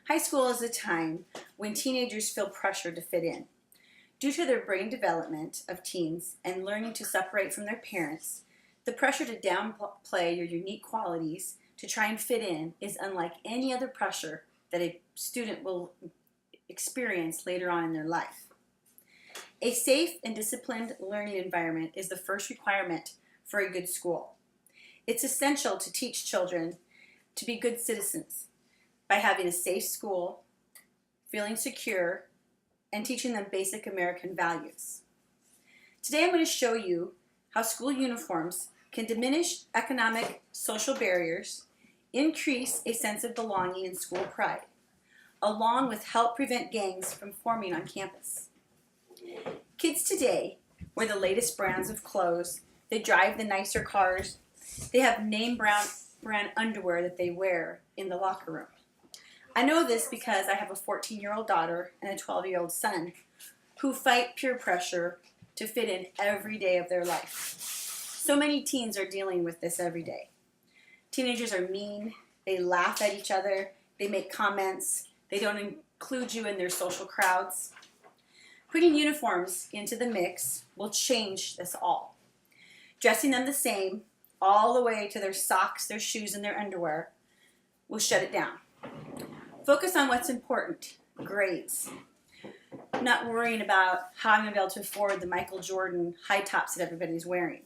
High school is a time when teenagers feel pressure to fit in. Due to their brain development of teens and learning to separate from their parents, the pressure to downplay your unique qualities to try and fit in is unlike any other pressure that a student will experience later on in their life. A safe and disciplined learning environment is the first requirement for a good school. It's essential to teach children to be good citizens by having a safe school, feeling secure, and teaching them basic American values. Today I'm going to show you how school uniforms can diminish economic, social barriers, increase a sense of belonging and school pride, along with help prevent gangs from forming on campus. Kids today wear the latest brands of clothes, they drive the nicer cars, they have name brand underwear that they wear in the locker room. I know this because I have a 14-year-old daughter and a 12-year-old son who fight peer pressure to fit in every day of their life. So many teens are dealing with this every day. Teenagers are mean, they laugh at each other, they make comments, they don't include you in their social crowds. Putting uniforms into the mix will change this all. Dressing them the same, all the way to their socks, their shoes, and their underwear, will shut it down. Focus on what's important, grades. I'm not worrying about how I'm going to be able to afford the Michael Jordan high tops that everybody's wearing.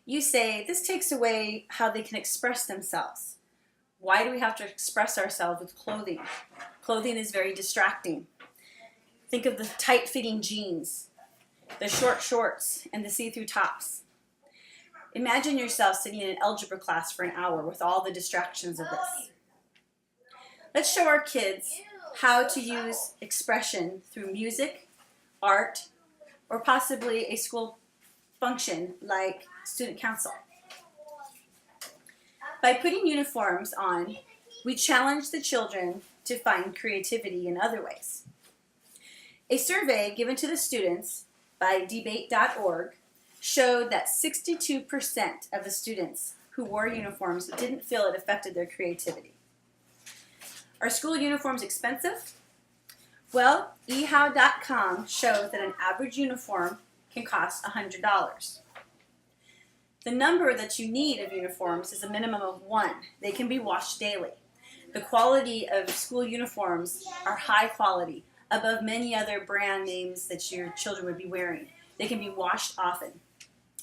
You say, this takes away how they can express themselves. Why do we have to express ourselves with clothing? Clothing is very distracting. Think of the tight-fitting jeans, the short shorts, and the see-through tops. Imagine yourself sitting in an algebra class for an hour with all the distractions of this. Let's show our kids how to use expression through music, art, or possibly a school function like student council. By putting uniforms on, we challenge the children to find creativity in other ways. A survey given to the students by debate.org showed that 62% of the students who wore uniforms didn't feel it affected their creativity. Are school uniforms expensive? Well, ehow.com shows that an average uniform can cost $100. The number that you need of uniforms is a minimum of 1. They can be washed daily. The quality of school uniforms are high quality, above many other brand names that your children would be wearing. They can be washed often,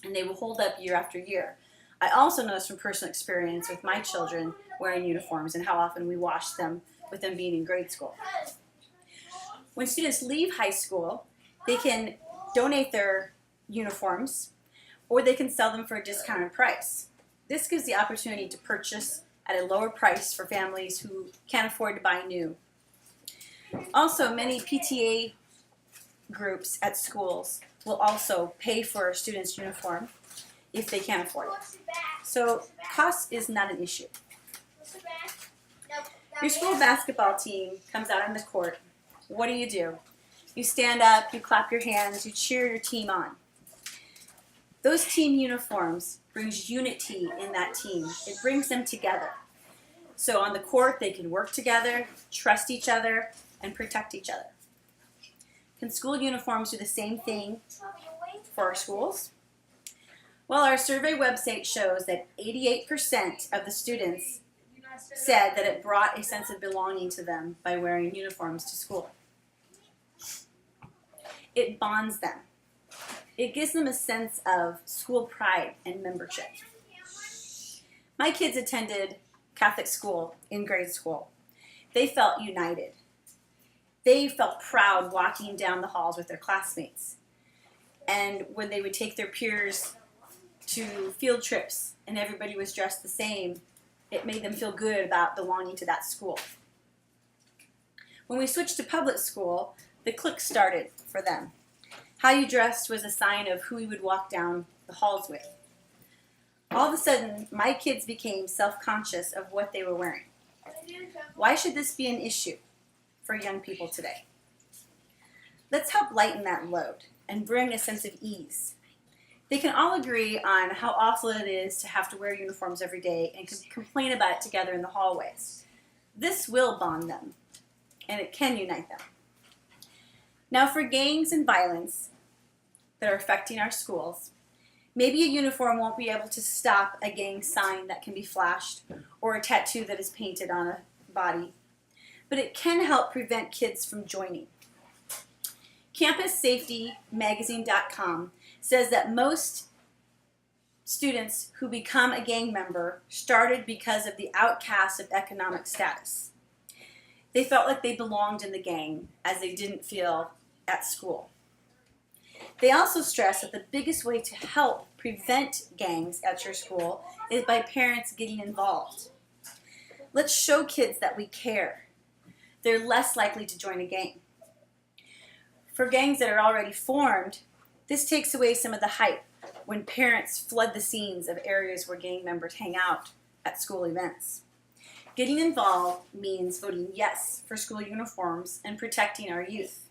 and they will hold up year after year. I also know this from personal experience with my children wearing uniforms and how often we wash them with them being in grade school. When students leave high school, they can donate their uniforms or they can sell them for a discounted price. This gives the opportunity to purchase at a lower price for families who can't afford to buy new. Also, many PTA groups at schools will also pay for a student's uniform if they can't afford it. So cost is not an issue. Your school basketball team comes out on the court. What do? You stand up, you clap your hands, you cheer your team on. Those team uniforms brings unity in that team. It brings them together. So on the court, they can work together, trust each other, and protect each other. Can school uniforms do the same thing for our schools? Well, our survey website shows that 88% of the students said that it brought a sense of belonging to them by wearing uniforms to school. It bonds them. It gives them a sense of school pride and membership. My kids attended Catholic school in grade school. They felt united. They felt proud walking down the halls with their classmates. And when they would take their peers to field trips and everybody was dressed the same, it made them feel good about belonging to that school. When we switched to public school, the clique started for them. How you dressed was a sign of who we would walk down the halls with. All of a sudden, my kids became self-conscious of what they were wearing. Why should this be an issue for young people today? Let's help lighten that load and bring a sense of ease. They can all agree on how awful it is to have to wear uniforms every day and complain about it together in the hallways. This will bond them, and it can unite them. Now, for gangs and violence that are affecting our schools, maybe a uniform won't be able to stop a gang sign that can be flashed or a tattoo that is painted on a body, but it can help prevent kids from joining. CampusSafetyMagazine.com says that most students who become a gang member started because of the outcast of economic status. They felt like they belonged in the gang as they didn't feel at school. They also stress that the biggest way to help prevent gangs at your school is by parents getting involved. Let's show kids that we care. They're less likely to join a gang. For gangs that are already formed, this takes away some of the hype when parents flood the scenes of areas where gang members hang out at school events. Getting involved means voting yes for school uniforms and protecting our youth.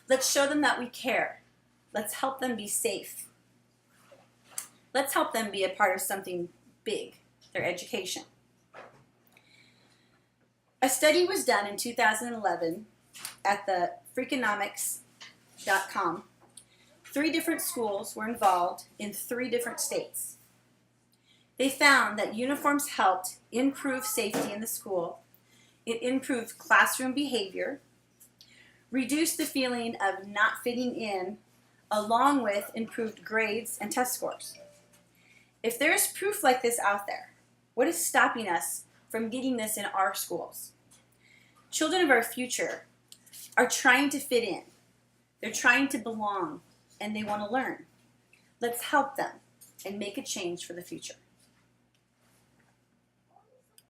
Let's show them that we care. Let's help them be safe. Let's help them be a part of something big, their education. A study was done in 2011 at the Freakonomics.com. 3 different schools were involved in 3 different states. They found that uniforms helped improve safety in the school. It improved classroom behavior, reduced the feeling of not fitting in, along with improved grades and test scores. If there is proof like this out there, what is stopping us from getting this in our schools? Children of our future are trying to fit in. They're trying to belong, and they want to learn. Let's help them and make a change for the future.